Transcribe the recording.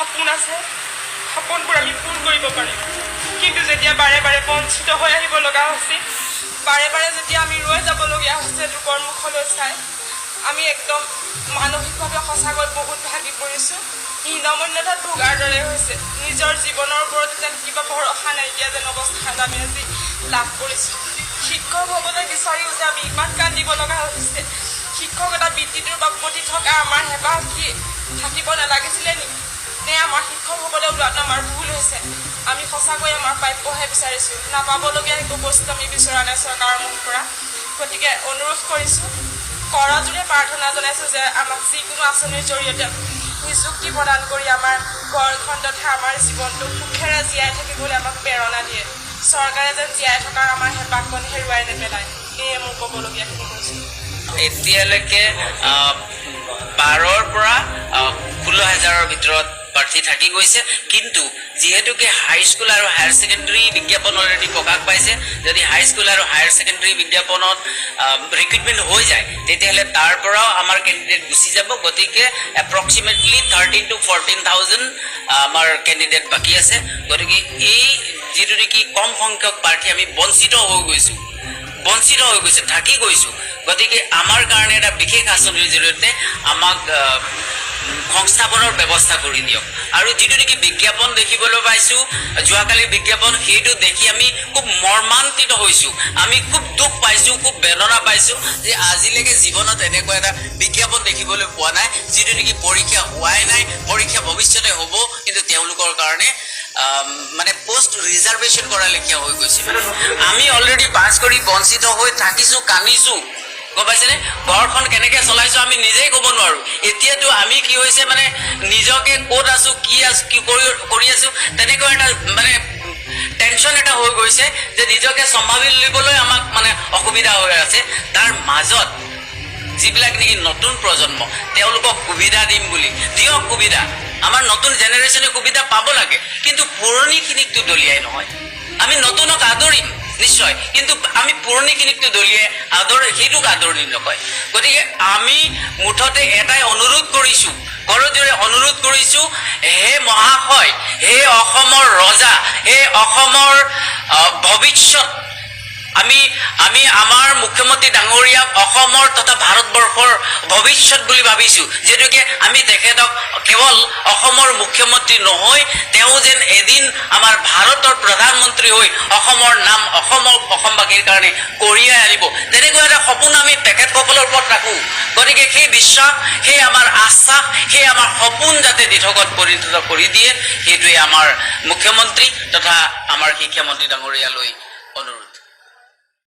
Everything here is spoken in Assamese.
সপোন আছে সপোনবোৰ আমি পূৰ কৰিব পাৰিম কিন্তু যেতিয়া বাৰে বাৰে বঞ্চিত হৈ আহিব লগা হৈছে বাৰে বাৰে যেতিয়া আমি ৰৈ যাবলগীয়া হৈছে লোকৰ মুখলৈ চাই আমি একদম মানসিকভাৱে সঁচাকৈ বহুত ভাগি পৰিছোঁ হীনমন্যতাত ভোগাৰ দৰে হৈছে নিজৰ জীৱনৰ ওপৰত যেন কিবা ভৰসা নাইকিয়া যেন অৱস্থাত আমি আজি লাভ কৰিছোঁ শিক্ষক হ'বলৈ বিচাৰিও যে আমি ইমান কান্দিব লগা হৈছে শিক্ষকতা বৃত্তিটোৰ প্ৰতি থকা আমাৰ হেঁপাহ কি থাকিব নালাগিছিলে নেকি নে আমাৰ শিক্ষক হ'বলৈ ওলোৱাটো আমাৰ ভুল হৈছে আমি সঁচাকৈ আমাৰ প্ৰাপ্যহে বিচাৰিছোঁ নাপাবলগীয়া একো বস্তু আমি বিচৰা নাই চৰকাৰৰ মুখৰ পৰা গতিকে অনুৰোধ কৰিছোঁ কৰজোৰে প্ৰাৰ্থনা জনাইছোঁ যে আমাক যিকোনো আঁচনিৰ জৰিয়তে নিযুক্তি প্ৰদান কৰি আমাৰ ঘৰখন তথা আমাৰ জীৱনটো সুখেৰে জীয়াই থাকিবলৈ আমাক প্ৰেৰণা দিয়ে চৰকাৰে যেন জীয়াই থকাৰ আমাৰ হেঁপাহখন হেৰুৱাই নেপেলায় এয়ে মোৰ ক'বলগীয়াখিনি কৈছোঁ এতিয়ালৈকে 12ৰ পৰা 16,000ৰ ভিতৰত প্ৰাৰ্থী থাকি গৈছে কিন্তু যেহেতুকে হাইস্কুল আৰু হায়াৰ ছেকেণ্ডাৰী বিজ্ঞাপন অলৰেডি প্ৰকাশ পাইছে যদি হাইস্কুল আৰু হায়াৰ ছেকেণ্ডাৰী বিজ্ঞাপনত ৰিক্ৰুটমেণ্ট হৈ যায় তেতিয়াহ'লে তাৰ পৰাও আমাৰ কেণ্ডিডেট গুচি যাব গতিকে এপ্ৰক্সিমেটলি 13,000 to 14,000 আমাৰ কেণ্ডিডেট বাকী আছে গতিকে এই যিটো নেকি কম সংখ্যক প্ৰাৰ্থী আমি বঞ্চিত হৈ গৈছে থাকি গৈছোঁ গতিকে আমাৰ কাৰণে এটা বিশেষ আঁচনিৰ জৰিয়তে আমাক সংস্থাপনৰ ব্যৱস্থা কৰি দিয়ক আৰু যিটো নেকি বিজ্ঞাপন দেখিবলৈ পাইছোঁ যোৱাকালিৰ বিজ্ঞাপন সেইটো দেখি আমি খুব মৰ্মান্তিত হৈছোঁ আমি খুব দুখ পাইছোঁ খুব বেদনা পাইছোঁ যে আজিলৈকে জীৱনত এনেকুৱা এটা বিজ্ঞাপন দেখিবলৈ পোৱা নাই যিটো নেকি পৰীক্ষা হোৱাই নাই পৰীক্ষা ভৱিষ্যতে হ'ব কিন্তু তেওঁলোকৰ কাৰণে মানে পোষ্ট ৰিজাৰ্ভেশ্যন কৰা লেখীয়া হৈ গৈছে আমি অলৰেডি পাছ কৰি বঞ্চিত হৈ থাকিছোঁ কান্দিছোঁ গম পাইছেনে ঘৰখন কেনেকৈ চলাইছোঁ আমি নিজেই ক'ব নোৱাৰোঁ এতিয়াতো আমি কি হৈছে মানে নিজকে ক'ত আছোঁ কি কৰি আছোঁ তেনেকুৱা এটা মানে টেনশ্যন এটা হৈ গৈছে যে নিজকে চম্ভালি ল'বলৈ আমাক মানে অসুবিধা হৈ আছে তাৰ মাজত যিবিলাক নেকি নতুন প্ৰজন্ম তেওঁলোকক সুবিধা দিম বুলি দিয়ক সুবিধা আমাৰ নতুন জেনেৰেশ্যনে সুবিধা পাব লাগে কিন্তু পুৰণিখিনিকতো দলিয়াই নহয় আমি নতুনক আদৰিম নিশ্চয় কিন্তু আমি পুৰণিখিনিকতো দলিয়াই সেইটোক আদৰণি নকয় গতিকে আমি মুঠতে এটাই অনুৰোধ কৰিছোঁ কৰজোৰে অনুৰোধ কৰিছোঁ হে মহাশয় হে অসমৰ ৰজা হে অসমৰ ভৱিষ্যত আমি আমাৰ মুখ্যমন্ত্ৰী ডাঙৰীয়াক অসমৰ তথা ভাৰতবৰ্ষৰ ভৱিষ্যত বুলি ভাবিছোঁ যিহেতুকে আমি তেখেতক কেৱল অসমৰ মুখ্যমন্ত্ৰী নহয় তেওঁ যেন এদিন আমাৰ ভাৰতৰ প্ৰধানমন্ত্ৰী হৈ অসমৰ নাম অসমবাসীৰ কাৰণে কঢ়িয়াই আনিব তেনেকুৱা এটা সপোন আমি তেখেতসকলৰ ওপৰত ৰাখোঁ গতিকে সেই বিশ্বাস সেই আমাৰ আশ্বাস সেই আমাৰ সপোন যাতে দিঠকত পৰিণত কৰি দিয়ে সেইটোৱে আমাৰ মুখ্যমন্ত্ৰী তথা আমাৰ শিক্ষামন্ত্ৰী ডাঙৰীয়ালৈ অনুৰোধ